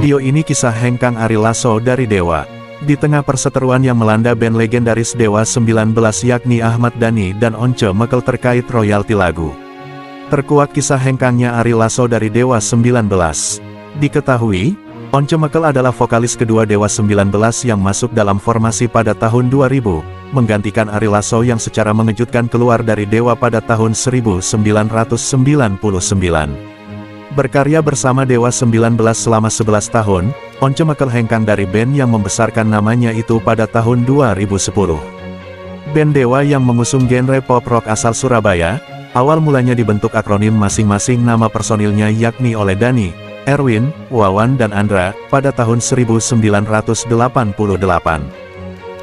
Video ini kisah hengkang Ari Lasso dari Dewa. Di tengah perseteruan yang melanda band legendaris Dewa 19 yakni Ahmad Dhani dan Once Mekel terkait royalti lagu. Terkuak kisah hengkangnya Ari Lasso dari Dewa 19. Diketahui, Once Mekel adalah vokalis kedua Dewa 19 yang masuk dalam formasi pada tahun 2000. Menggantikan Ari Lasso yang secara mengejutkan keluar dari Dewa pada tahun 1999. Berkarya bersama Dewa 19 selama 11 tahun, Once Mekel hengkang dari band yang membesarkan namanya itu pada tahun 2010. Band Dewa yang mengusung genre pop rock asal Surabaya, awal mulanya dibentuk akronim masing-masing nama personilnya yakni oleh Dhani, Erwin, Wawan dan Andra, pada tahun 1988.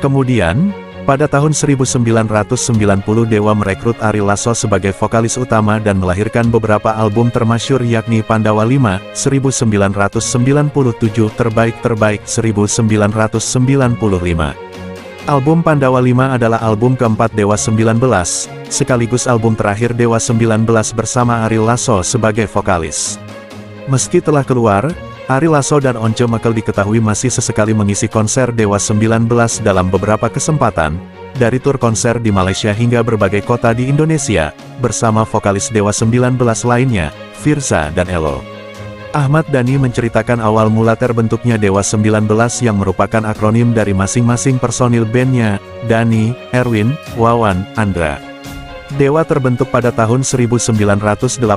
Kemudian, pada tahun 1990 Dewa merekrut Ari Lasso sebagai vokalis utama dan melahirkan beberapa album termasyur yakni Pandawa 5, 1997 Terbaik-Terbaik 1995. Album Pandawa 5 adalah album keempat Dewa 19, sekaligus album terakhir Dewa 19 bersama Ari Lasso sebagai vokalis. Meski telah keluar, Ari Lasso dan Once Mekel diketahui masih sesekali mengisi konser Dewa 19 dalam beberapa kesempatan, dari tur konser di Malaysia hingga berbagai kota di Indonesia, bersama vokalis Dewa 19 lainnya, Firza dan Elo. Ahmad Dhani menceritakan awal mula terbentuknya Dewa 19 yang merupakan akronim dari masing-masing personil bandnya, Dhani, Erwin, Wawan, Andra. Dewa terbentuk pada tahun 1988,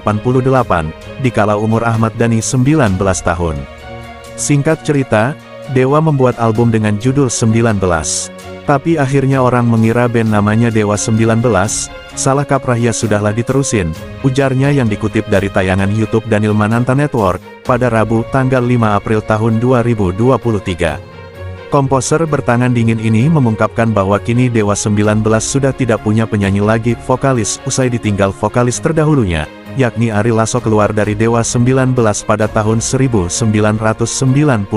dikala umur Ahmad Dhani 19 tahun. Singkat cerita, Dewa membuat album dengan judul 19. Tapi akhirnya orang mengira band namanya Dewa 19, salah kaprah ya sudahlah diterusin, ujarnya yang dikutip dari tayangan YouTube Daniel Mananta Network, pada Rabu tanggal 5 April tahun 2023. Komposer bertangan dingin ini mengungkapkan bahwa kini Dewa 19 sudah tidak punya penyanyi lagi vokalis usai ditinggal vokalis terdahulunya, yakni Ari Lasso keluar dari Dewa 19 pada tahun 1999.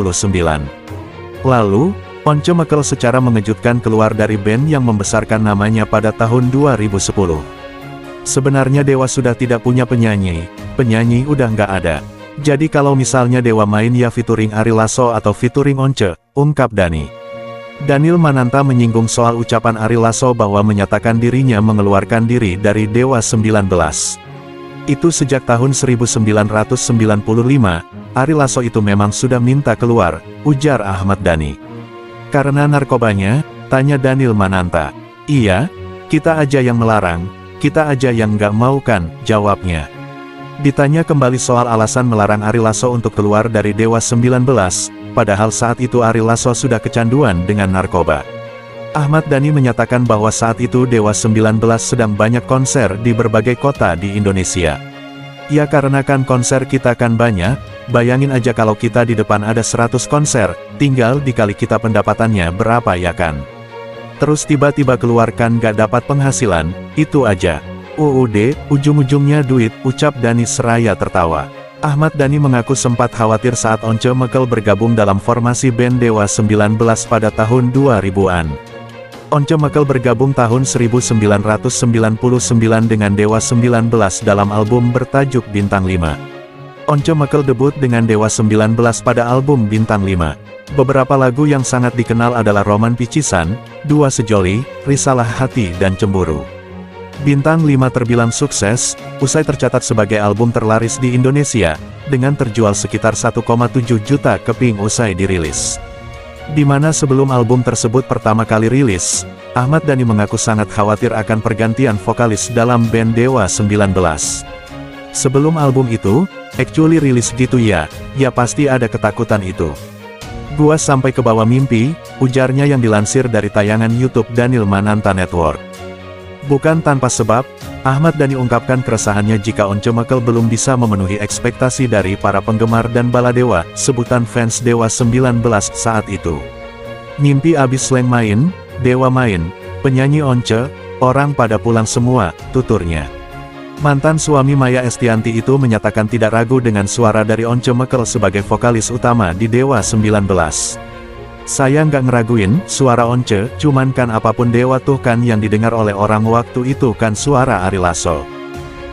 Lalu, Once Mekel secara mengejutkan keluar dari band yang membesarkan namanya pada tahun 2010. Sebenarnya Dewa sudah tidak punya penyanyi udah nggak ada. Jadi kalau misalnya Dewa main ya featuring Ari Lasso atau featuring Once, ungkap Dhani. Daniel Mananta menyinggung soal ucapan Ari Lasso bahwa menyatakan dirinya mengeluarkan diri dari Dewa 19. Itu sejak tahun 1995, Ari Lasso itu memang sudah minta keluar, ujar Ahmad Dhani. Karena narkobanya, tanya Daniel Mananta. Iya, kita aja yang melarang, kita aja yang nggak mau kan, jawabnya. Ditanya kembali soal alasan melarang Ari Lasso untuk keluar dari Dewa 19, padahal saat itu Ari Lasso sudah kecanduan dengan narkoba. Ahmad Dhani menyatakan bahwa saat itu Dewa 19 sedang banyak konser di berbagai kota di Indonesia. Ya karena kan konser kita kan banyak, bayangin aja kalau kita di depan ada 100 konser, tinggal dikali kita pendapatannya berapa ya kan. Terus tiba-tiba keluarkan gak dapat penghasilan, itu aja. UUD, ujung-ujungnya duit, ucap Dhani seraya tertawa. Ahmad Dhani mengaku sempat khawatir saat Once Mekel bergabung dalam formasi band Dewa 19 pada tahun 2000-an. Once Mekel bergabung tahun 1999 dengan Dewa 19 dalam album bertajuk Bintang 5. Once Mekel debut dengan Dewa 19 pada album Bintang 5. Beberapa lagu yang sangat dikenal adalah Roman Picisan, Dua Sejoli, Risalah Hati dan Cemburu. Bintang 5 terbilang sukses, usai tercatat sebagai album terlaris di Indonesia, dengan terjual sekitar 1,7 juta keping usai dirilis. Di mana sebelum album tersebut pertama kali rilis, Ahmad Dhani mengaku sangat khawatir akan pergantian vokalis dalam band Dewa 19. Sebelum album itu, actually rilis gitu ya pasti ada ketakutan itu. Gua sampai ke bawah mimpi, ujarnya yang dilansir dari tayangan YouTube Daniel Mananta Network. Bukan tanpa sebab, Ahmad Dhani ungkapkan keresahannya jika Once Mekel belum bisa memenuhi ekspektasi dari para penggemar dan baladewa, sebutan fans Dewa 19 saat itu. Mimpi abis slang main, Dewa main, penyanyi Once, orang pada pulang semua, tuturnya. Mantan suami Maya Estianty itu menyatakan tidak ragu dengan suara dari Once Mekel sebagai vokalis utama di Dewa 19. Saya nggak ngeraguin, suara Once, cuman kan apapun Dewa tuh kan yang didengar oleh orang waktu itu kan suara Ari Lasso.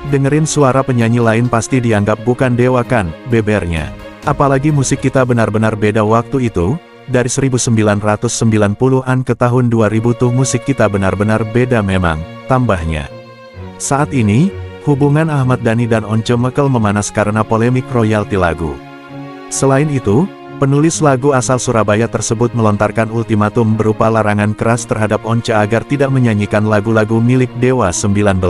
Dengerin suara penyanyi lain pasti dianggap bukan Dewa kan, bebernya. Apalagi musik kita benar-benar beda waktu itu, dari 1990-an ke tahun 2000 tuh musik kita benar-benar beda memang, tambahnya. Saat ini, hubungan Ahmad Dhani dan Once Mekel memanas karena polemik royalti lagu. Selain itu, penulis lagu asal Surabaya tersebut melontarkan ultimatum berupa larangan keras terhadap Once agar tidak menyanyikan lagu-lagu milik Dewa 19.